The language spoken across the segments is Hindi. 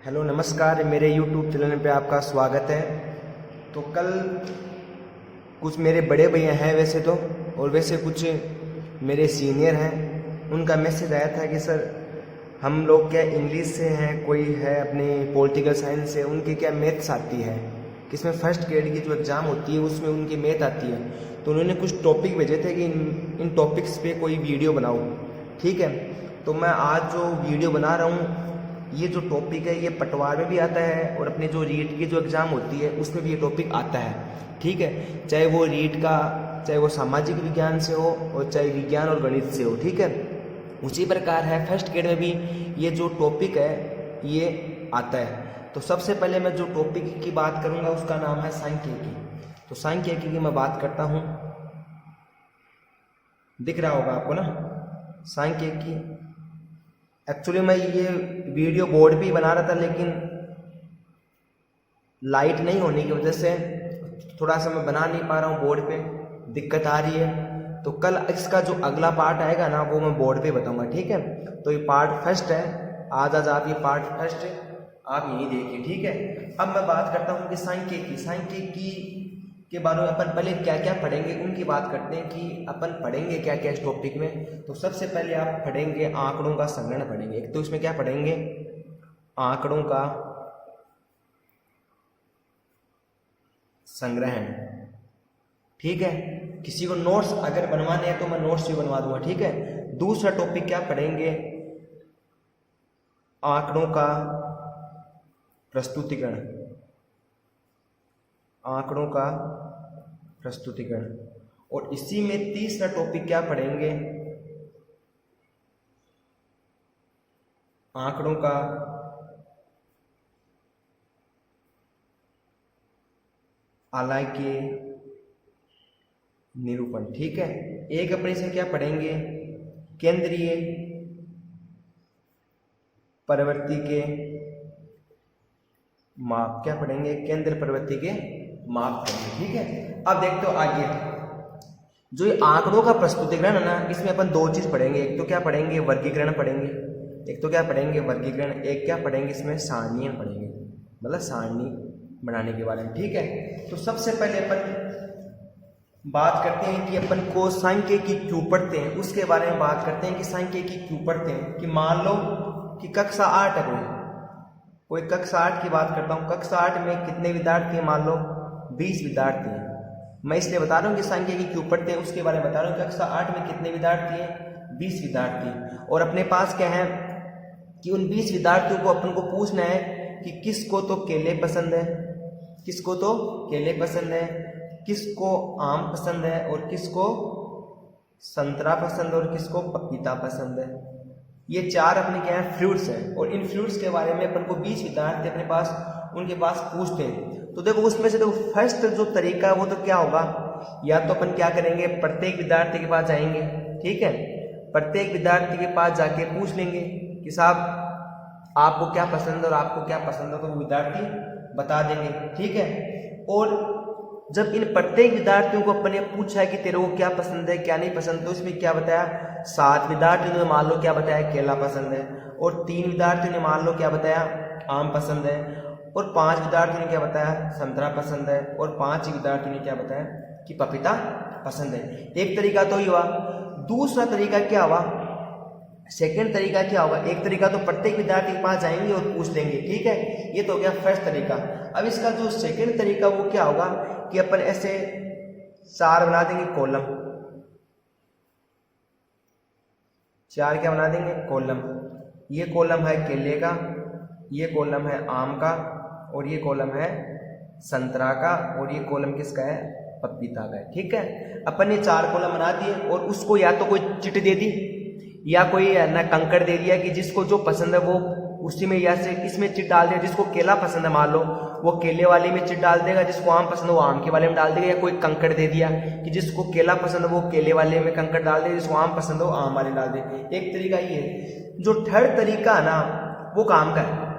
हेलो नमस्कार, मेरे YouTube चैनल पे आपका स्वागत है। तो कल कुछ मेरे बड़े भैया हैं वैसे तो, और वैसे कुछ मेरे सीनियर हैं, उनका मैसेज आया था कि सर हम लोग क्या इंग्लिश से हैं, कोई है अपने पॉलिटिकल साइंस से, उनकी क्या मैथ्स आती है कि इसमें फर्स्ट ग्रेड की जो एग्ज़ाम होती है उसमें उनकी मैथ आती है। तो उन्होंने कुछ टॉपिक भेजे थे कि इन टॉपिक्स पे कोई वीडियो बनाओ। ठीक है, तो मैं आज जो वीडियो बना रहा हूँ, ये जो टॉपिक है ये पटवार में भी आता है और अपने जो रीट की जो एग्ज़ाम होती है उसमें भी ये टॉपिक आता है। ठीक है, चाहे वो रीट का, चाहे वो सामाजिक विज्ञान से हो और चाहे विज्ञान और गणित से हो। ठीक है, उसी प्रकार है फर्स्ट ग्रेड में भी ये जो टॉपिक है ये आता है। तो सबसे पहले मैं जो टॉपिक की बात करूँगा उसका नाम है सांख्यिकी। तो सांख्यिकी की मैं बात करता हूँ, दिख रहा होगा आपको ना सांख्यिकी। एक्चुअली मैं ये वीडियो बोर्ड पे ही बना रहा था, लेकिन लाइट नहीं होने की वजह से थोड़ा सा मैं बना नहीं पा रहा हूँ, बोर्ड पे दिक्कत आ रही है। तो कल इसका जो अगला पार्ट आएगा ना वो मैं बोर्ड पे बताऊंगा। ठीक है, तो ये पार्ट फर्स्ट है, आज आप ये पार्ट फर्स्ट आप यही देखिए। ठीक है, अब मैं बात करता हूँ कि सांख्यिकी के बारे में अपन पहले क्या क्या पढ़ेंगे उनकी बात करते हैं कि अपन पढ़ेंगे क्या क्या इस टॉपिक में। तो सबसे पहले आप पढ़ेंगे आंकड़ों का संग्रहण पढ़ेंगे। एक तो इसमें क्या पढ़ेंगे, आंकड़ों का संग्रहण। ठीक है, किसी को नोट्स अगर बनवाने हैं तो मैं नोट्स भी बनवा दूंगा। ठीक है, दूसरा टॉपिक क्या पढ़ेंगे, आंकड़ों का प्रस्तुतिकरण। आंकड़ों का प्रस्तुतिकरण। और इसी में तीसरा टॉपिक क्या पढ़ेंगे, आंकड़ों का आलेखीय निरूपण। ठीक है, एक अपने से क्या पढ़ेंगे, केंद्रीय प्रवृत्ति के माप। क्या पढ़ेंगे, केंद्र प्रवृत्ति के माप पढ़ेंगे। ठीक है, अब देखते हो आगे जो ये आंकड़ों का प्रस्तुतिकरण है ना, इसमें अपन दो चीज पढ़ेंगे। एक तो क्या पढ़ेंगे, वर्गीकरण पढ़ेंगे। एक तो क्या पढ़ेंगे, वर्गीकरण। एक क्या पढ़ेंगे, इसमें सारणी पढ़ेंगे, मतलब सारणी बनाने के बारे में। ठीक है, तो सबसे पहले अपन बात करते हैं कि अपन को सांख्यिकी क्यों पढ़ते हैं, उसके बारे में बात करते हैं कि सांख्यिकी क्यों पढ़ते हैं। कि मान लो कि कक्षा 8 है, कोई कक्षा 8 की बात करता हूँ। कक्षा 8 में कितने विद्यार्थी हैं, मान लो 20 विद्यार्थी हैं। मैं इसलिए बता रहा हूँ कि सांख्यिकी क्यों पढ़ते हैं उसके बारे में बता रहा हूँ। कक्षा 8 में कितने विद्यार्थी हैं, 20 विद्यार्थी। और अपने पास क्या है कि उन 20 विद्यार्थियों को अपन को पूछना है कि किसको तो केले पसंद है, किसको तो केले पसंद है, किसको आम पसंद है, और किसको संतरा पसंद है, और किसको पपीता पसंद है। ये चार अपने क्या है, फ्रूट्स हैं। और इन फ्रूट्स के बारे में अपन को 20 विद्यार्थी अपने पास उनके पास पूछते हैं। तो देखो उसमें से देखो फर्स्ट जो तरीका है वो तो क्या होगा, या तो अपन क्या करेंगे, प्रत्येक विद्यार्थी के पास जाएंगे। ठीक है, प्रत्येक विद्यार्थी के पास जाके पूछ लेंगे कि साहब आपको क्या पसंद है और आपको क्या पसंद है, तो वो विद्यार्थी बता देंगे। ठीक है, और जब इन प्रत्येक विद्यार्थियों को अपन ने पूछा है कि तेरे को क्या पसंद है क्या नहीं पसंद, तो इसमें क्या बताया, 7 विद्यार्थियों ने मान लो क्या बताया, केला पसंद है। और 3 विद्यार्थियों ने मान लो क्या बताया, आम पसंद है। और 5 विद्यार्थियों ने क्या बताया, संतरा पसंद है। और 5 विद्यार्थियों ने क्या बताया कि पपीता पसंद है। एक तरीका तो ये हुआ। दूसरा तरीका क्या हुआ, सेकंड तरीका क्या होगा, एक तरीका तो प्रत्येक विद्यार्थी के पास जाएंगे और पूछ लेंगे। ठीक है, ये तो हो गया फर्स्ट तरीका। अब इसका जो सेकंड तरीका वो क्या होगा कि अपन ऐसे 4 बना देंगे कॉलम। 4 क्या बना देंगे, कॉलम। ये कॉलम है केले का, ये कॉलम है आम का, और ये कॉलम है संतरा का, और ये कॉलम किसका है, पपीता का है। ठीक है, अपन ने 4 कॉलम बना दिए और उसको या तो कोई चिट दे दी या कोई ना कंकड़ दे दिया कि जिसको जो पसंद है वो उसी में, या से इसमें चिट डाल दिया। जिसको केला पसंद है मान लो वो केले वाले में चिट डाल देगा, जिसको आम पसंद है वो आम के वाले में डाल देगा। या कोई कंकड़ दे दिया कि जिसको केला पसंद है वो केले वाले में कंकड़ डाल दे, जिसको आम पसंद है वो आम वाले डाल दे। एक तरीका ये है। जो थर्ड तरीका है ना वो काम का है।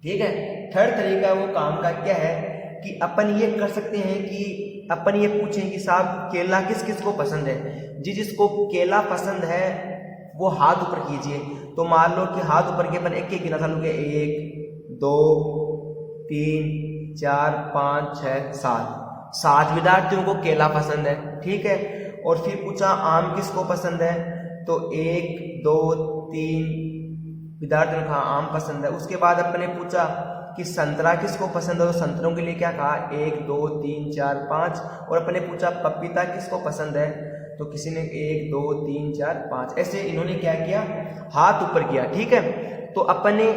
ठीक है, थर्ड तरीका वो काम का क्या है कि अपन ये कर सकते हैं कि अपन ये पूछें कि साहब केला किस किस को पसंद है। जिसको केला पसंद है वो हाथ ऊपर कीजिए। तो मान लो कि हाथ ऊपर के अपन एक एक गिना था, 1 2 3 4 5 6 7 7 विद्यार्थियों को केला पसंद है, ठीक है। और फिर पूछा आम किसको पसंद है, तो 1 2 3 विद्यार्थियों ने कहा आम पसंद है। उसके बाद अपने पूछा कि संतरा किसको पसंद है, तो संतरों के लिए क्या कहा 1 2 3 4 5। और अपने पूछा पपीता किसको पसंद है, तो किसी ने 1 2 3 4 5 ऐसे इन्होंने क्या किया, हाथ ऊपर किया, ठीक है। तो अपने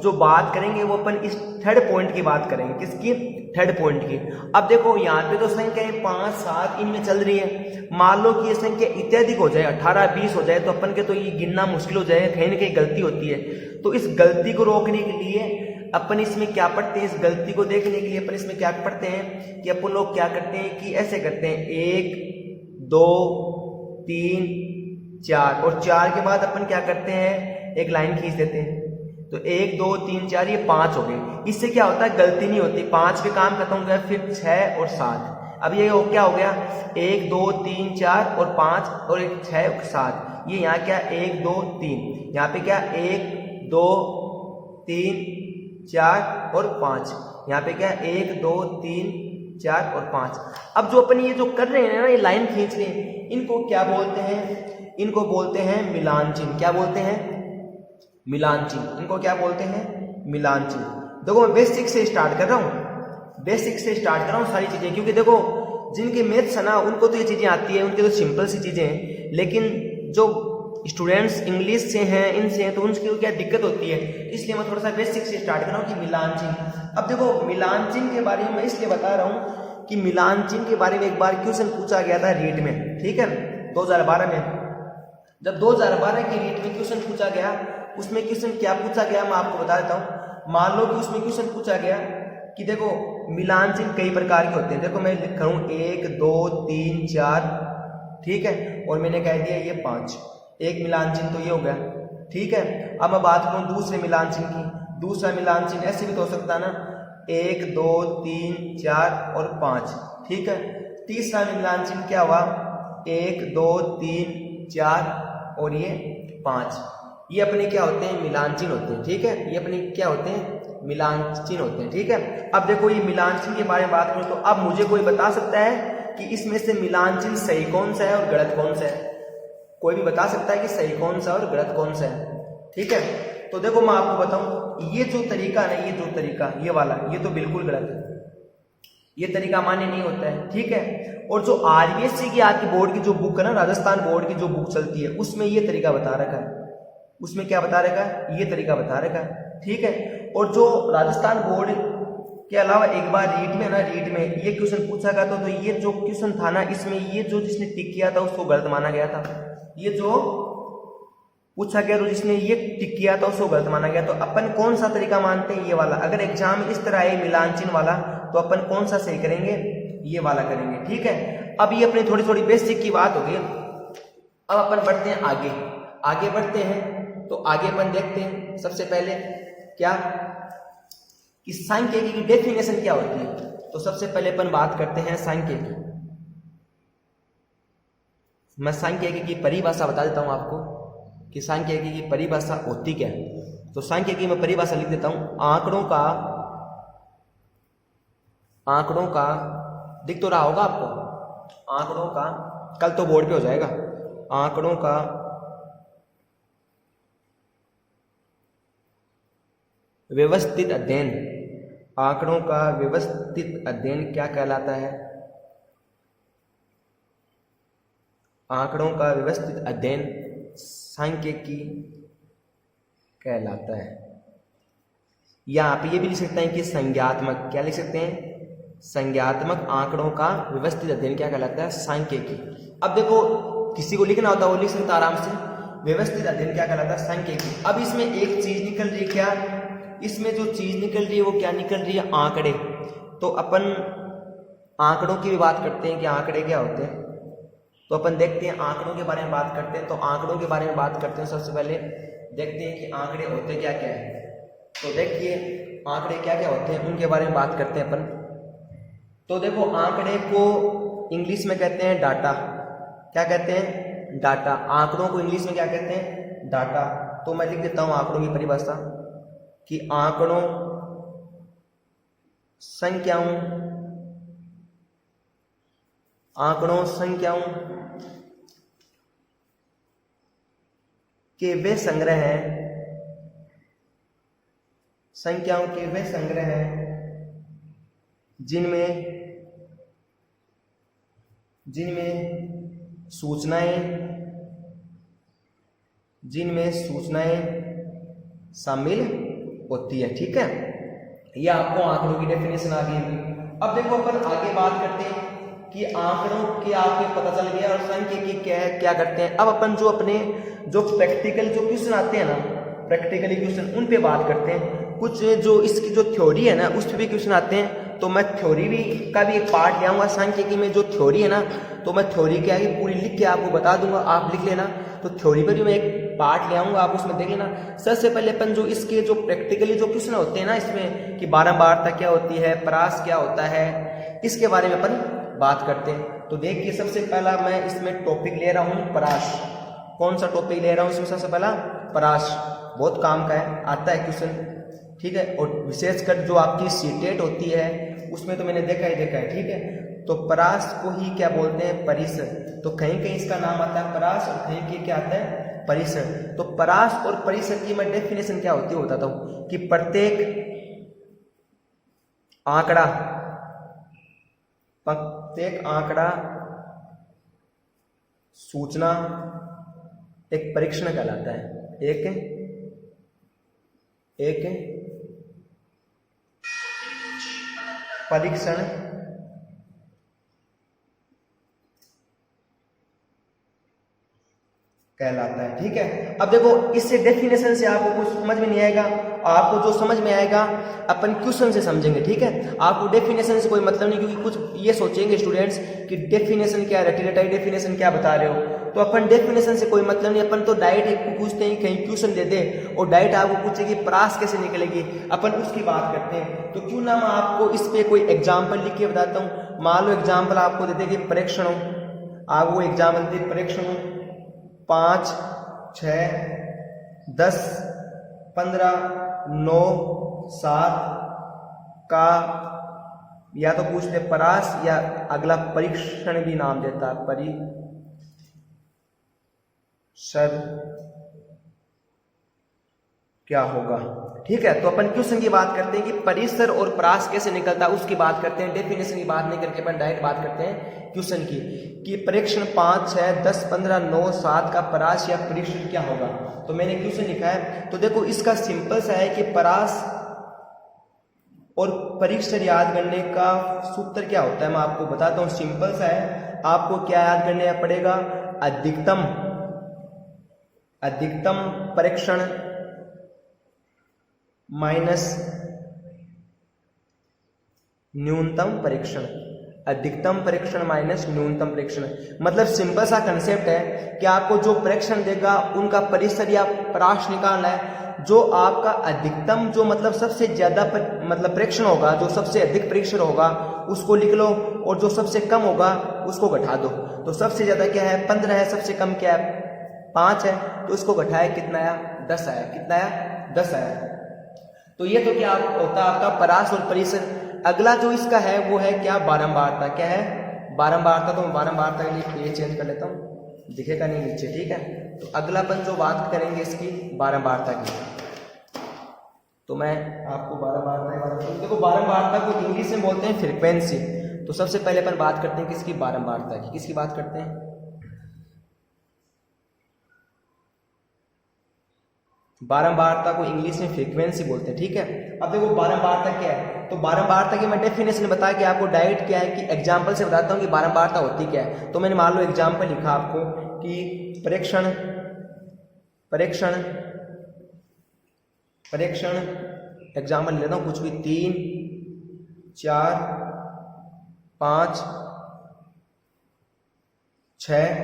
जो बात करेंगे वो अपन इस थर्ड पॉइंट की बात करेंगे, किसकी, थर्ड पॉइंट की। अब देखो यहाँ पे तो संख्याएं 5 7 इनमें चल रही है, मान लो कि ये संख्या इत्याधिक हो जाए 18 20 हो जाए तो अपन के तो ये गिनना मुश्किल हो जाएगा, कहीं ना कहीं गलती होती है। तो इस गलती को रोकने के लिए अपन इसमें क्या पढ़ते हैं, इस गलती को देखने के लिए अपन इसमें क्या पढ़ते हैं कि अपन लोग क्या करते हैं कि ऐसे करते हैं 1 2 3 4 और 4 के बाद अपन क्या करते हैं एक लाइन खींच देते हैं। तो 1 2 3 4 ये 5 हो गए। इससे क्या होता है, गलती नहीं होती, 5 पे काम खत्म हो गया। फिर 6 और 7, अब ये क्या हो गया 1 2 3 4 और 5 और 6 और 7, ये यहाँ क्या 1 2 3, यहाँ पे क्या 1 2 3 4 और 5, यहाँ पे क्या 1 2 3 4 और 5। अब जो अपन ये जो कर रहे हैं ना, ये लाइन खींच रहे हैं, इनको क्या बोलते हैं, इनको बोलते हैं मिलान चिन्ह। क्या बोलते हैं, मिलान चिन्ह। इनको क्या बोलते हैं, मिलान चिन्ह। देखो मैं बेसिक से स्टार्ट कर रहा हूँ, बेसिक से स्टार्ट कर रहा हूँ सारी चीजें, क्योंकि देखो जिनके मैथ्स है ना उनको तो ये चीजें आती है, उनके तो सिंपल सी चीजें हैं, लेकिन जो स्टूडेंट्स इंग्लिश से हैं इनसे हैं तो उनकी क्या दिक्कत होती है, इसलिए मैं थोड़ा सा बेसिक से स्टार्ट कर रहा हूँ कि मिलान चिन्ह। अब देखो मिलान चिन्ह के बारे में मैं इसलिए बता रहा हूँ कि मिलान चिन्ह के बारे में एक बार क्वेश्चन पूछा गया था रीट में, ठीक है 2012 में। जब 2012 की रीट में क्वेश्चन पूछा गया, उसमें क्वेश्चन क्या पूछा गया मैं आपको बता देता हूँ। मान लो कि उसमें क्वेश्चन पूछा गया कि देखो मिलान चिन्ह कई प्रकार के होते हैं। देखो मैं लिख रहा हूँ 1 2 3 4, ठीक है, और मैंने कह दिया ये 5, एक मिलान चिन्ह तो ये हो गया, ठीक है। अब मैं बात करूँ दूसरे मिलान चिन्ह की, दूसरा मिलान चिन्ह ऐसे भी तो हो सकता है ना 1 2 3 4 और 5, ठीक है। तीसरा मिलान चिन्ह क्या हुआ 1 2 3 4 और ये 5, ये अपने क्या होते हैं मिलान चिन्ह होते हैं, ठीक है। ये अपने क्या होते हैं मिलान चिन्ह होते हैं, ठीक है। अब देखो ये मिलान चिन्ह के बारे में बात करूं तो अब मुझे कोई बता सकता है कि इसमें से मिलान चिन्ह सही कौन सा है और गलत कौन सा है, कोई भी बता सकता है कि सही कौन सा और गलत कौन सा है, ठीक है। तो देखो मैं आपको बताऊं, ये जो तरीका है ना, ये जो तरीका ये वाला, ये तो बिल्कुल गलत है, ये तरीका मान्य नहीं होता है, ठीक है। और जो आरबीएससी की आपकी बोर्ड की जो बुक है ना, राजस्थान बोर्ड की जो बुक चलती है, उसमें ये तरीका बता रखा है, उसमें क्या बता रखा है, ये तरीका बता रखा है, ठीक है। और जो राजस्थान बोर्ड के अलावा एक बार रीट में ना, रीट में ये क्वेश्चन पूछा गया था, तो ये जो क्वेश्चन था ना, इसमें ये जो जिसने टिक किया था उसको गलत माना गया था, ये जो पूछा गया तो जिसने ये टिक किया था उसको गलत माना गया। तो अपन कौन सा तरीका मानते हैं, ये वाला। अगर एग्जाम इस तरह आए मिलान चिन्ह वाला तो अपन कौन सा सही करेंगे, ये वाला करेंगे, ठीक है। अब ये अपनी थोड़ी थोड़ी बेसिक की बात होगी। अब अपन बढ़ते हैं आगे, आगे बढ़ते हैं तो आगे अपन देखते हैं सबसे पहले क्या कि सांख्यिकी की डेफिनेशन क्या होती है। तो सबसे पहले अपन बात करते हैं सांख्यिकी। मैं सांख्यिकी की परिभाषा बता देता हूं आपको कि सांख्यिकी की परिभाषा होती क्या है। तो सांख्यिकी में परिभाषा लिख देता हूं, आंकड़ों का दिख तो रहा होगा आपको, आंकड़ों का, कल तो बोर्ड पे हो जाएगा, आंकड़ों का व्यवस्थित अध्ययन। आंकड़ों का व्यवस्थित अध्ययन क्या कहलाता है, आंकड़ों का व्यवस्थित अध्ययन सांख्यिकी कहलाता है। या आप ये भी लिख सकते हैं कि संज्ञात्मक, क्या लिख सकते हैं, संज्ञात्मक आंकड़ों का व्यवस्थित अध्ययन क्या कहलाता है, सांख्यिकी। अब देखो किसी को लिखना होता है वो लिख सकता है आराम से, व्यवस्थित अध्ययन क्या कहलाता है, सांख्यिकी। अब इसमें एक चीज निकल रही है, क्या इसमें जो चीज निकल रही है वो क्या निकल रही है, आंकड़े। तो अपन आंकड़ों की भी बात करते हैं कि आंकड़े क्या होते हैं। तो अपन देखते हैं आंकड़ों के बारे में बात करते हैं। तो आंकड़ों के बारे में बात करते हैं, सबसे पहले देखते हैं कि आंकड़े होते क्या क्या है। तो देखिए आंकड़े क्या क्या होते हैं उनके बारे में बात करते हैं अपन। तो देखो आंकड़े को इंग्लिश में कहते हैं डाटा। क्या कहते हैं, डाटा। आंकड़ों को इंग्लिश में क्या कहते हैं, डाटा। तो मैं लिख देता हूं आंकड़ों की परिभाषा कि आंकड़ों संख्याओं, आंकड़ों संख्याओं के वे संग्रह हैं, संख्याओं के वे संग्रह हैं जिनमें सूचनाएं शामिल होती है। ठीक है, यह आपको आंकड़ों की डेफिनेशन आ गई। अब देखो अपन आगे बात करते हैं कि आंकड़ों के आपको पता चल गया और संख्या की क्या करते हैं। अब अपन जो अपने जो प्रैक्टिकल जो क्वेश्चन आते हैं ना, प्रैक्टिकली क्वेश्चन, उन पे बात करते हैं। कुछ जो इसकी जो थ्योरी है ना, उस पे भी क्वेश्चन आते हैं, तो मैं थ्योरी का भी एक पार्ट ले आऊंगा। सांख्यिकी में जो थ्योरी है ना, तो मैं थ्योरी क्या है पूरी लिख के आपको बता दूंगा, आप लिख लेना। तो थ्योरी पर भी मैं एक पार्ट ले आऊंगा, आप उसमें देख लेना। सबसे पहले अपन जो इसके जो प्रैक्टिकली जो क्वेश्चन होते हैं ना इसमें, कि बारंबारता क्या होती है, परास क्या होता है, इसके बारे में अपन बात करते हैं। तो देखिए, सबसे पहला मैं इसमें टॉपिक ले रहा हूँ परास। कौन सा टॉपिक ले रहा हूँ इसमें? सबसे पहला परास, बहुत काम का है, आता है क्वेश्चन। ठीक है, और विशेषकर जो आपकी सीटेट होती है उसमें तो मैंने देखा है। ठीक है, तो परास को ही क्या बोलते हैं? परिसर। तो कहीं कहीं इसका नाम आता है परास और कहीं कहीं क्या आता है? परिसर। तो परास और परिसर की मैं डेफिनेशन क्या होती है बताता हूं, कि प्रत्येक आंकड़ा सूचना एक परीक्षण कहलाता है। एक परीक्षण कहलाता है। ठीक है, अब देखो इससे डेफिनेशन से आपको कुछ समझ में नहीं आएगा, आपको जो समझ में आएगा अपन क्वेश्चन से समझेंगे। ठीक है, आपको डेफिनेशन से कोई मतलब नहीं, क्योंकि कुछ ये सोचेंगे स्टूडेंट्स कि डेफिनेशन क्या है, रटी रटाई डेफिनेशन क्या बता रहे हो। तो अपन डेफिनेशन से कोई मतलब नहीं, अपन तो डायरेक्ट एक पूछते हैं, कहीं क्वेश्चन दे दे और डायरेक्ट आपको पूछेगी परास कैसे निकलेगी, अपन उसकी बात करते हैं। तो क्यों ना मैं आपको इस पे कोई एग्जाम्पल लिख के बताता हूँ। मान लो एग्जाम्पल आपको दे देगी परीक्षणों, आपको एग्जाम्पल दे परीक्षणों 5, 6, 10, 15, 9, 7 का या तो पूछ ले परास, या अगला परीक्षण भी नाम देता है, परिसर क्या होगा। ठीक है, तो अपन क्वेश्चन की बात करते हैं कि परिसर और परास कैसे निकलता है, उसकी बात करते हैं। डेफिनेशन की बात नहीं करके अपन डायरेक्ट बात करते हैं क्वेश्चन की, कि परीक्षण 5, 6, 10, 15, 9, 7 का परास या परीक्षण क्या होगा। तो मैंने क्वेश्चन लिखा है, तो देखो इसका सिंपल सा है कि परास और परीक्षण याद करने का सूत्र क्या होता है, मैं आपको बताता हूँ। सिंपल सा है, आपको क्या याद करने पड़ेगा? अधिकतम परीक्षण माइनस न्यूनतम परीक्षण। अधिकतम परीक्षण माइनस न्यूनतम परीक्षण, मतलब सिंपल सा कंसेप्ट है कि आपको जो परीक्षण देगा उनका परिसर या परास निकालना है। जो आपका अधिकतम जो मतलब सबसे ज्यादा मतलब परीक्षण होगा, जो सबसे अधिक परीक्षण होगा उसको लिख लो, और जो सबसे कम होगा उसको घटा दो। तो सबसे ज्यादा क्या है? 15 है, सबसे कम क्या है? 5 है, तो इसको घटाया कितना आया? 10 आया। कितना आया? 10 आया। तो ये तो क्या होता है आपका परास और परिसर। अगला जो इसका है वो है क्या? बारंबारता। क्या है? बारंबारता। तो मैं बारंबारता के लिए पेज चेंज कर लेता हूँ, दिखेगा नहीं नीचे। ठीक है, तो अगला अपन जो बात करेंगे इसकी बारंबारता की, तो मैं आपको बारंबारता के बारे में, देखो बारंबारता को इंग्लिश में बोलते हैं फ्रीक्वेंसी। तो सबसे पहले अपन बात करते हैं किसकी? बारंबारता की। किसकी बात करते हैं? बारंबारता को इंग्लिश में फ्रीक्वेंसी बोलते हैं। ठीक है, अब देखो बारंबारता क्या है। तो बारंबारता की मैं डेफिनेशन बता के आपको डायरेक्ट क्या है कि एग्जांपल से बताता हूँ कि बारंबारता होती क्या है। तो मैंने मान लो एग्जांपल लिखा आपको कि परीक्षण एग्जांपल लेता हूँ कुछ भी, 3, 4, 5, 6,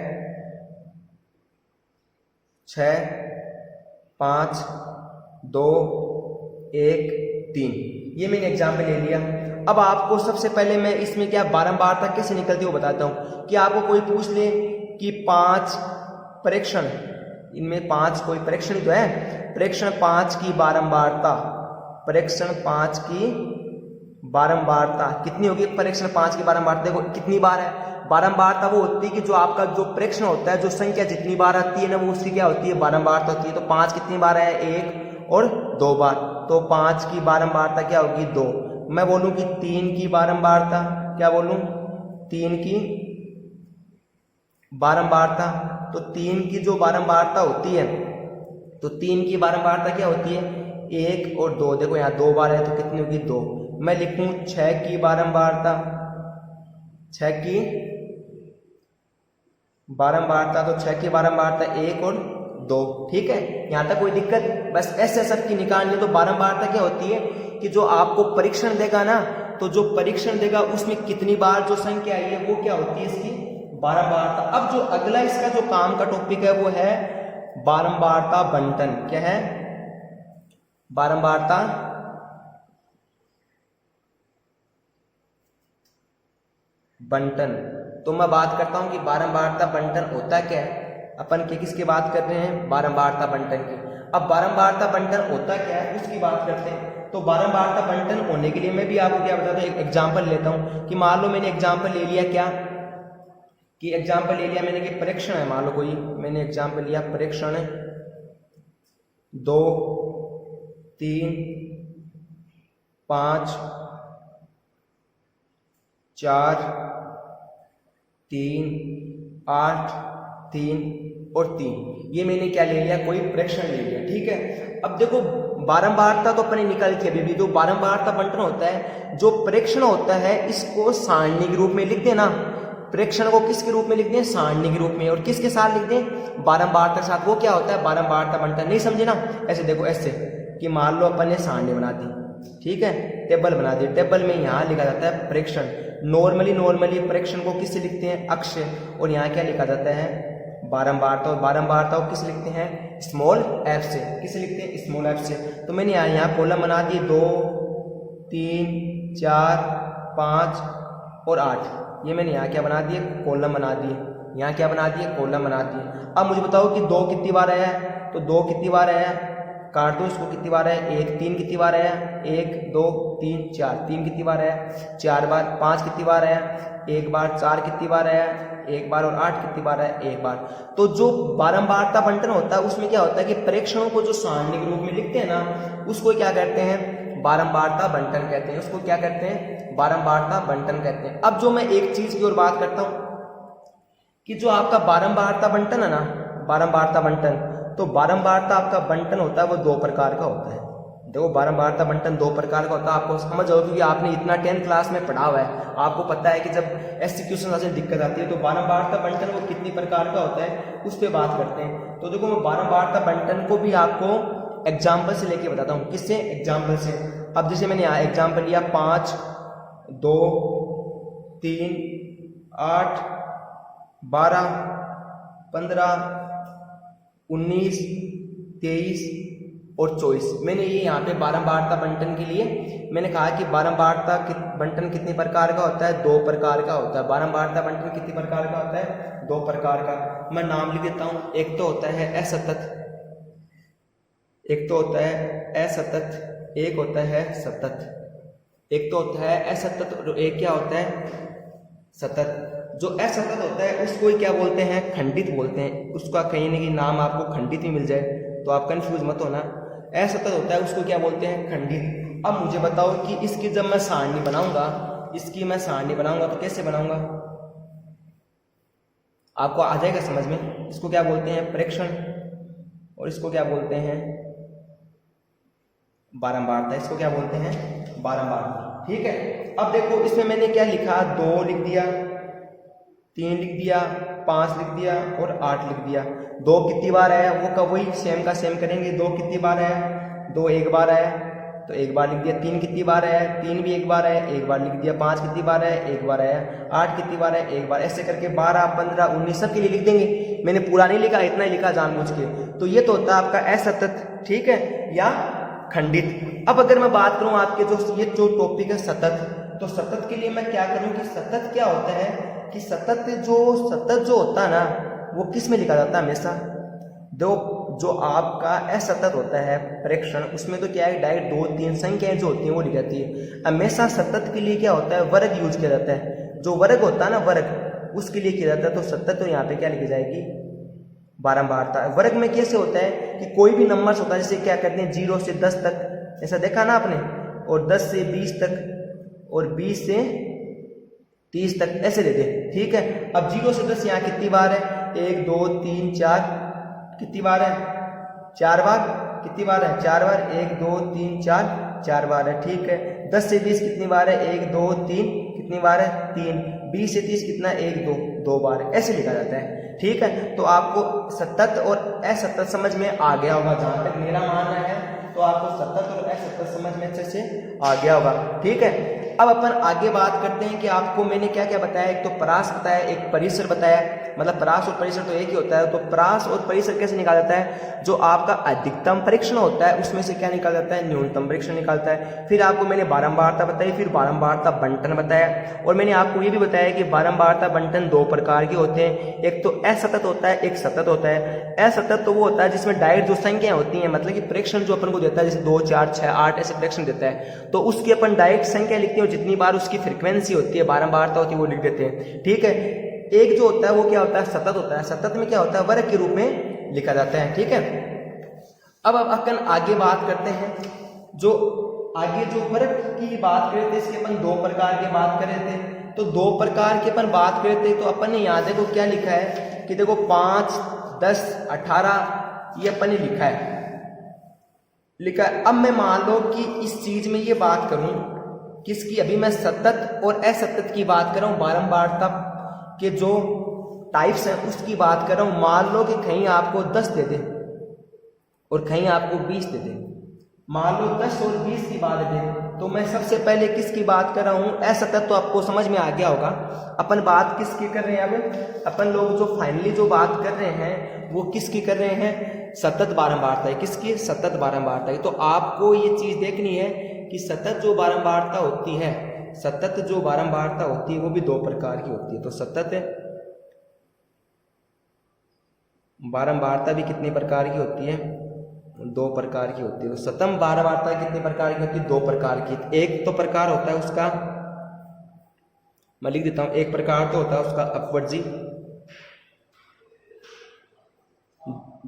5, 2, 1, 3, ये मैंने एग्जाम्पल ले लिया। अब आपको सबसे पहले मैं इसमें क्या बारंबारता कैसे निकलती है वो बताता हूँ। कि आपको कोई पूछ ले कि 5 परीक्षण, इनमें 5 कोई परीक्षण तो है, परीक्षण 5 की बारंबारता, परीक्षण 5 की बारंबारता कितनी होगी, परीक्षण 5 की बारंबारता देखो कितनी बार है। बारंबारता वो होती है कि जो आपका जो प्रेक्षण होता है, जो संख्या जितनी बार आती है ना, वो उसकी क्या होती है, बारंबारता होती है। तो 5 कितनी बार है, 1 और 2 बार, तो 5 की बारंबारता क्या होगी, 2। मैं बोलूं कि 3 की बारंबारता, क्या बोलूं, 3 की बारंबारता, तो 3 की जो बारंबारता होती है, तो 3 की बारंबारता क्या होती है, 1 और 2। देखो यहाँ 2 बार है तो कितनी होगी, 2। मैं लिखूं 6 की बारंबारता, 6 की बारंबारता, तो 6 की बारंबारता 1 और 2। ठीक है, यहां तक कोई दिक्कत, बस ऐसे सबकी निकालनी। तो बारंबारता क्या होती है कि जो आपको परीक्षण देगा ना, तो जो परीक्षण देगा उसमें कितनी बार जो संख्या आई है वो क्या होती है, इसकी बारंबारता। अब जो अगला इसका जो काम का टॉपिक है वो है बारंबारता बंटन। क्या है, बारंबारता बंटन। तो मैं बात करता हूं कि बारंबारता बंटन होता क्या है। अपन के किसकी बात कर रहे हैं, बारंबारता बंटन की। अब बारंबारता बंटन होता क्या है उसकी बात करते हैं। तो बारंबारता बंटन होने के लिए मैं भी आपको क्या बताता हूं, एक एग्जांपल लेता हूं कि मान लो मैंने एग्जांपल ले लिया, क्या कि एग्जांपल ले लिया मैंने कि परीक्षण है, मान लो कोई मैंने एग्जांपल लिया परीक्षण 2 3 5 4 3 8 3 और 3, ये मैंने क्या ले लिया, कोई परीक्षण ले लिया। ठीक है, अब देखो बारंबारता तो अपने निकल के अभी जो बारंबारता बंटन होता है, जो परीक्षण होता है इसको सारणी के रूप में लिख देना। प्रेक्षण को किसके रूप में लिख दें, सारणी के रूप में, और किसके साथ लिख दें, बारंबारता के साथ। वो क्या होता है, बारंबारता बंटन। नहीं समझे ना, ऐसे देखो, ऐसे कि मान लो अपन ने सारणी बना दी, ठीक है, टेबल बना दी, टेबल में यहाँ लिखा जाता है प्रेक्षण। नॉर्मली प्रेक्षण को किससे लिखते हैं, अक्ष, और यहाँ क्या लिखा जाता है, बारंबारता। और बारंबारता को किस लिखते हैं, स्मॉल एफ से। किसे लिखते हैं, स्मॉल एफ से। तो मैंने यहाँ कॉलम बना दिए 2 3 4 5 और 8, ये मैंने यहाँ क्या बना दिए, कॉलम बना दिए। यहाँ क्या बना दिए, कॉलम बना दिए। अब मुझे बताओ कि 2 कितनी बार आया है, तो 2 कितनी बार आया है, काट दो इसको, कितनी बार है 1। 3 कितनी बार आया, 1 2 3 4, 3 कितनी बार आया, 4 बार। 5 कितनी बार आया, 1 बार। 4 कितनी बार आया, 1 बार। और 8 कितनी बार आया, 1 बार। तो जो बारंबारता बंटन होता है उसमें क्या होता है कि प्रेक्षणों को जो सारणी के रूप में लिखते हैं ना, उसको क्या कहते हैं, बारंबारता बंटन कहते हैं। उसको क्या कहते हैं, बारंबारता बंटन कहते हैं। अब जो मैं एक चीज की ओर बात करता हूं कि जो आपका बारंबारता बंटन है ना, बारंबारता बंटन, तो बारंबारता आपका बंटन होता है वो 2 प्रकार का होता है। देखो बारंबारता बंटन 2 प्रकार का होता है, आपको समझ आओ क्योंकि आपने इतना 10th क्लास में पढ़ा हुआ है, आपको पता है कि जब ऐसी क्वेश्चन से दिक्कत आती है तो बारंबारता बंटन वो कितनी प्रकार का होता है उस पर बात करते हैं। तो देखो मैं बारंबारता बंटन को भी आपको एग्जाम्पल से लेके बताता हूँ। किससे, एग्जाम्पल से। अब जैसे मैंने यहाँ एग्जाम्पल लिया 5 2 3 8 12 15 19 23 और 24, मैंने ये यहाँ पे बारंबारता बंटन के लिए मैंने कहा कि बारंबारता बंटन कितने प्रकार का होता है, 2 प्रकार का होता है। बारंबारता बंटन कितने प्रकार का होता है, 2 प्रकार का। मैं नाम लिख देता हूँ, एक तो होता है असतत, एक तो होता है असतत, एक होता है सतत। एक तो होता है असतत और एक क्या होता है, सतत। जो असतत होता है उसको क्या बोलते हैं, खंडित बोलते हैं। उसका कहीं ना कहीं नाम आपको खंडित भी मिल जाए तो आप कंफ्यूज मत होना। असतत होता है उसको क्या बोलते हैं, खंडित। अब मुझे बताओ कि इसकी जब मैं सारणी बनाऊंगा, इसकी मैं सारणी बनाऊंगा तो कैसे बनाऊंगा, आपको आ जाएगा समझ में। इसको क्या बोलते हैं, प्रेक्षण, और इसको क्या बोलते हैं, बारंबारता। इसको क्या बोलते हैं, बारंबारता। ठीक है, अब देखो इसमें मैंने क्या लिखा, 2 लिख दिया, 3 लिख दिया, 5 लिख दिया और 8 लिख दिया। 2 कितनी बार आया, वो का वही सेम का सेम करेंगे। 2 कितनी बार आया, 2 1 बार आया तो 1 बार लिख दिया। 3 कितनी बार आया, 3 भी 1 बार आया, 1 बार लिख दिया। 5 कितनी बार आया, 1 बार आया। 8 कितनी बार आया, 1 बार। ऐसे करके 12 15 19 सब के लिए लिख देंगे। मैंने पूरा नहीं लिखा, इतना ही लिखा जानबूझ के। तो ये तो होता है आपका असतत, ठीक है, या खंडित। अब अगर मैं बात करूं आपके ये जो टॉपिक है सतत, तो सतत के लिए मैं क्या करूं कि सतत क्या होता है कि सतत जो होता है ना वो किस में लिखा जाता है, हमेशा दो जो आपका असतत होता है परीक्षण, उसमें तो क्या है डायरेक्ट 2-3 संख्याएं जो होती हैं वो लिखी जाती है। हमेशा सतत के लिए क्या होता है वर्ग यूज किया जाता है, जो वर्ग होता है ना वर्ग उसके लिए किया जाता है। तो सतत तो यहाँ पे क्या लिखी जाएगी बारंबारता। वर्ग में कैसे होता है कि कोई भी नंबर्स होता है, जैसे क्या कहते हैं 0 से 10 तक, ऐसा देखा ना आपने, और 10 से 20 तक और 20 से 30 तक ऐसे दे दे, ठीक है। अब 0 से 10 यहाँ कितनी बार है 1 2 3 4, कितनी बार है 4 बार, कितनी बार है 4 बार, 1 2 3 4 4 बार है, ठीक है। 10 से 20 कितनी बार है 1 2 3, कितनी बार है 3। 20 से 30 कितना 1 2 2 बार, ऐसे लिखा जाता है, ठीक है। तो आपको सतत और असतत समझ में आ गया होगा, जहां तक मेरा मानना है तो आपको सतत और असतत समझ में अच्छे से आ गया होगा, ठीक है। अब अपन आगे बात करते हैं कि आपको मैंने क्या क्या बताया, एक तो परास बताया, एक परिसर बताया, मतलब परास और परिसर तो एक ही होता है। तो परास और परिसर कैसे निकाला जाता है, जो आपका अधिकतम परीक्षण होता है उसमें से क्या निकाला जाता है न्यूनतम परीक्षण निकालता है। फिर आपको मैंने बारंबारता बताई, फिर बारंबारता बंटन बताया, और मैंने आपको ये भी बताया कि बारंबारता बंटन 2 प्रकार के होते हैं, एक तो असतत होता है, एक सतत होता है। असतत तो वो होता है जिसमें डायरेक्ट जो संख्याएं होती हैं, मतलब कि परीक्षण जो अपन को देता है, जैसे 2 4 6 8 ऐसे परीक्षण देता है, तो उसकी अपन डायरेक्ट संख्या लिखते हैं और जितनी बार उसकी फ्रीक्वेंसी होती है बारंबारता होती है वो लिख देते हैं, ठीक है। एक जो होता है वो क्या होता है सतत होता है, सतत में क्या होता है वर्ग के रूप में लिखा जाता है, ठीक है। अब अपन आगे बात करते हैं, जो आगे जो वर्ग की बात कर रहे थे इसके अपन 2 प्रकार के बात कर रहे थे, तो 2 प्रकार के अपन बात कर रहे थे। तो अपन ने यहाँ देखो क्या लिखा है कि देखो 5 10 18 ये अपन ने लिखा है। अब मैं मान लो कि इस चीज में ये बात करूं किसकी, अभी मैं सतत और असतत की बात कर रहा हूं, बारंबारता के जो टाइप्स हैं उसकी बात कर रहा हूं। मान लो कि कहीं आपको 10 दे दे और कहीं आपको 20 दे दे, मान लो 10 और 20 की बात दे, तो मैं सबसे पहले किसकी बात कर रहा हूं असतत, तो आपको समझ में आ गया होगा। अपन बात किसकी कर रहे हैं, अब अपन लोग जो फाइनली जो बात कर रहे हैं वो किसकी कर रहे हैं, सतत बारंबारता है, किसकी सतत बारंबारता है। तो आपको ये चीज देखनी है कि सतत जो बारंबारता होती है, सतत जो बारंबारता होती है वो भी 2 प्रकार की होती है। तो सतत बारंबारता भी कितनी प्रकार की होती है, 2 प्रकार की होती है। तो सतम बारंबारता कितनी प्रकार की होती है, 2 प्रकार की। एक तो प्रकार होता है उसका, मैं लिख देता हूं, एक प्रकार तो होता है उसका अपवर्जी,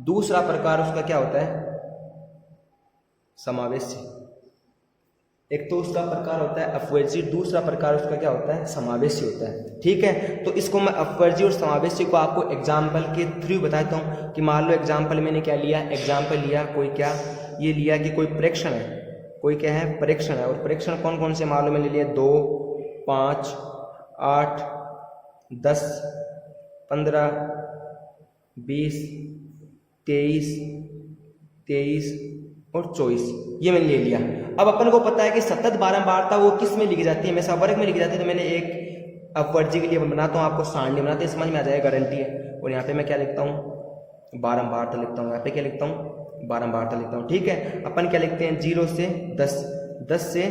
दूसरा प्रकार उसका क्या होता है समावेशी। एक तो उसका प्रकार होता है अपवर्जी, दूसरा प्रकार उसका क्या होता है समावेशी होता है, ठीक है। तो इसको मैं अपवर्जी और समावेशी को आपको एग्जाम्पल के थ्रू बताता हूँ कि मान लो एग्जाम्पल मैंने क्या लिया, एग्जाम्पल लिया कोई क्या ये लिया कि कोई परीक्षण है, कोई क्या है परीक्षण है, और परीक्षण कौन कौन से मान लो मैंने लिया 2 5 8 10 15 20 23 और 24 ये मैंने ले लिया। अब अपन को पता है कि सतत बारंबारता वो किस में लिखी जाती है, हमेशा वर्ग में लिखी जाती है। तो मैंने एक अपवर्जी के लिए बनाता हूँ, आपको सारणी बनाते हैं, समझ में आ जाएगा, गारंटी है। और यहाँ पे मैं क्या लिखता हूँ बारंबारता लिखता हूँ, यहाँ पे क्या लिखता हूँ बारंबारता लिखता हूँ, ठीक है। अपन क्या लिखते हैं 0 से 10 10 से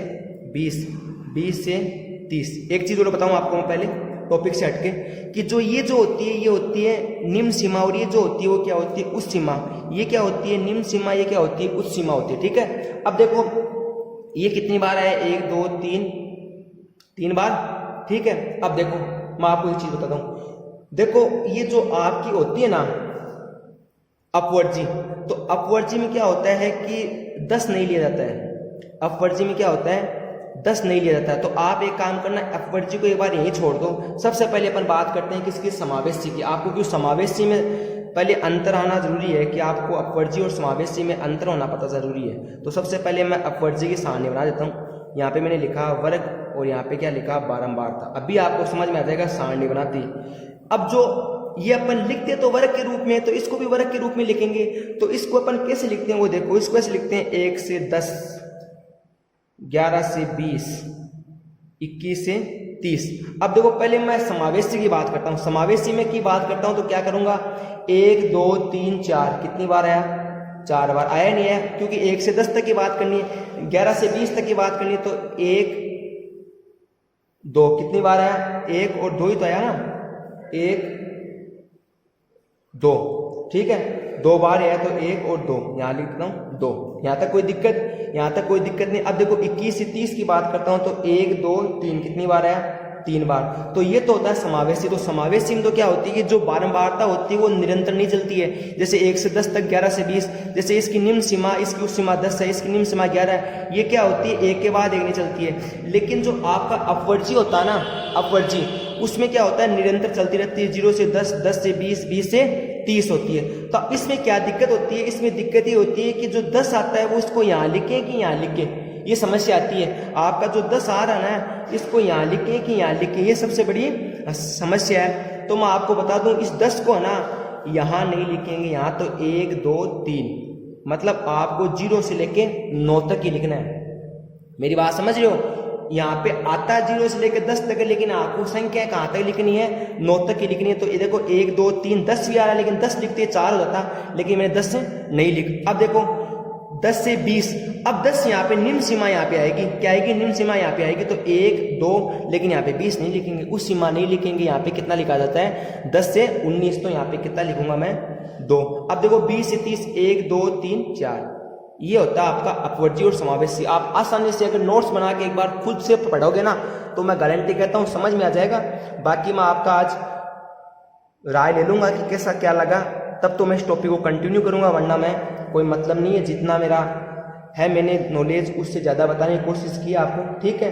20 20 से 30। एक चीज और बताऊँ आपको मैं पहले टॉपिक से हटके कि जो ये जो होती है ये होती है निम्न सीमा, और ये जो होती है वो क्या होती है उच्च सीमा। ये क्या होती है निम्न सीमा, ये क्या होती है उच्च सीमा होती है, ठीक है। अब देखो ये कितनी बार है 1 2 3 बार, ठीक है। अब देखो मैं आपको एक चीज बताता हूं, देखो ये जो आपकी होती है ना अपवर्जी, तो अपवर्जी में क्या होता है कि 10 नहीं लिया जाता है, अपवर्जी में क्या होता है 10 नहीं लिया जाता है। तो आप एक काम करना, अपवर्जी को एक बार यहीं छोड़ दो। सबसे पहले अपन बात करते हैं किसकी समावेशी की। आपको क्यों समावेशी में पहले अंतर आना जरूरी है कि आपको अपवर्जी और समावेशी में अंतर होना पता जरूरी है। तो सबसे पहले मैं अपवर्जी की सारणी बना देता हूँ। यहाँ पे मैंने लिखा वर्ग और यहाँ पे क्या लिखा बारंबारता। अभी आपको समझ में आ जाएगा सारणी बनाती। अब जो ये अपन लिखते तो वर्ग के रूप में, तो इसको भी वर्ग के रूप में लिखेंगे। तो इसको अपन कैसे लिखते हैं वो देखो, इसको ऐसे लिखते हैं 1 से 10 11 से 20 21 से 30। अब देखो पहले मैं समावेशी की बात करता हूँ, समावेशी में की बात करता हूँ तो क्या करूंगा 1 2 3 4 कितनी बार आया 4 बार आया नहीं है, क्योंकि 1 से 10 तक की बात करनी है, 11 से 20 तक की बात करनी है। तो 1 2 कितनी बार आया 1 और 2 ही तो आया ना 1 2, ठीक है। 2 बार है तो 1 और 2, यहाँ लिख देता हूँ 2। यहाँ तक कोई दिक्कत? यहाँ तक कोई दिक्कत नहीं। अब देखो 21 से 30 की बात करता हूँ तो 1 2 3 कितनी बार आया? 3 बार। तो ये तो होता है समावेशी। तो समावेशी में तो क्या होती है कि जो बारंबारता होती है वो निरंतर नहीं चलती है। जैसे 1 से 10 तक, 11 से 20, जैसे इसकी निम्न सीमा, इसकी उच्च सीमा 10 है, इसकी निम्न सीमा 11 है, ये क्या होती है? एक के बाद एक नहीं चलती है। लेकिन जो आपका अपवर्जी होता है ना, अपवर्जी, उसमें क्या होता है? निरंतर चलती रहती है। 0 से 10, 10 से 20, 20 से 30 होती है। तो इसमें क्या दिक्कत होती है? इसमें दिक्कत ये होती है कि जो 10 आता है वो उसको यहाँ लिखें कि यहाँ लिखें, ये समस्या आती है। आपका जो 10 आ रहा है ना, इसको यहाँ लिखें कि यहाँ लिखें, ये सबसे बड़ी समस्या है। तो मैं आपको बता दूं, इस 10 को ना यहाँ नहीं लिखेंगे, यहाँ तो 1 2 3, मतलब आपको 0 से लेके 9 तक ही लिखना है। मेरी बात समझ रहे हो? यहाँ पे आता है 0 से लेकर 10 तक, लेकिन आपको संख्या कहाँ तक लिखनी है? 9 तक की लिखनी है। तो ये देखो 1 2 3 10 भी आ रहा है, लेकिन 10 लिखते 4 हो जाता, लेकिन मैंने 10 से नहीं लिख। अब देखो 10 से 20, अब 10 यहाँ पे निम्न सीमा यहाँ पे आएगी, क्या आएगी? निम्न सीमा यहाँ पे आएगी। तो 1 2, लेकिन यहाँ पे 20 नहीं लिखेंगे, उस सीमा नहीं लिखेंगे। यहाँ पे कितना लिखा जाता है? 10 से 19। तो यहाँ पे कितना लिखूंगा मैं? 2। अब देखो 20 से 30, 1 2 3 4, ये होता है आपका अपवर्जी और समावेशी। आप आसानी से अगर नोट्स बना के एक बार खुद से पढ़ोगे ना, तो मैं गारंटी कहता हूँ समझ में आ जाएगा। बाकी मैं आपका आज राय ले लूंगा कि कैसा क्या लगा, तब तो मैं इस टॉपिक को कंटिन्यू करूंगा, वरना मैं कोई मतलब नहीं है। जितना मेरा है मैंने नॉलेज उससे ज़्यादा बताने की कोशिश की आपको, ठीक है।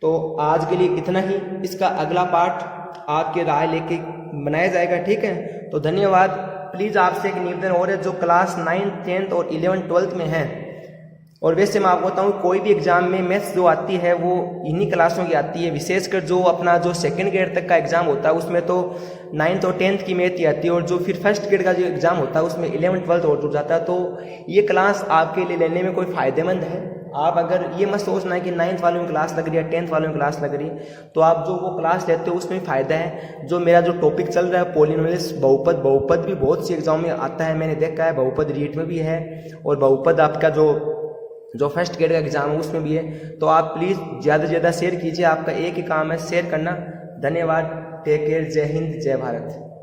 तो आज के लिए इतना ही। इसका अगला पार्ट आपके राय लेके बनाया जाएगा, ठीक है। तो धन्यवाद। प्लीज़ आपसे एक निवेदन और है, जो क्लास 9th 10th और 11th 12th में है, और वैसे मैं आपको बताऊँ कोई भी एग्जाम में मैथ्स जो आती है वो इन्हीं क्लासों की आती है। विशेषकर जो अपना जो 2nd ग्रेड तक का एग्जाम होता है उसमें तो 9th और 10th की मैथ ही आती है, और जो फिर 1st ग्रेड का जो एग्जाम होता है उसमें 11th 12th और जुड़ जाता है। तो ये क्लास आपके लिए लेने में कोई फायदेमंद है। आप अगर ये मत सोचना है कि 9th वालों में क्लास लग रही है, 10th वालों में क्लास लग रही है, तो आप जो वो क्लास लेते हो उसमें फ़ायदा है। जो मेरा जो टॉपिक चल रहा है पॉलिनोमियल्स, बहुपद भी बहुत सी एग्जाम में आता है, मैंने देखा है। बहुपद रीट में भी है, और बहुपद आपका जो 1st ग्रेड का एग्जाम है उसमें भी है। तो आप प्लीज़ ज़्यादा से ज़्यादा शेयर कीजिए, आपका एक ही काम है शेयर करना। धन्यवाद। Take care. जय हिंद, जय भारत।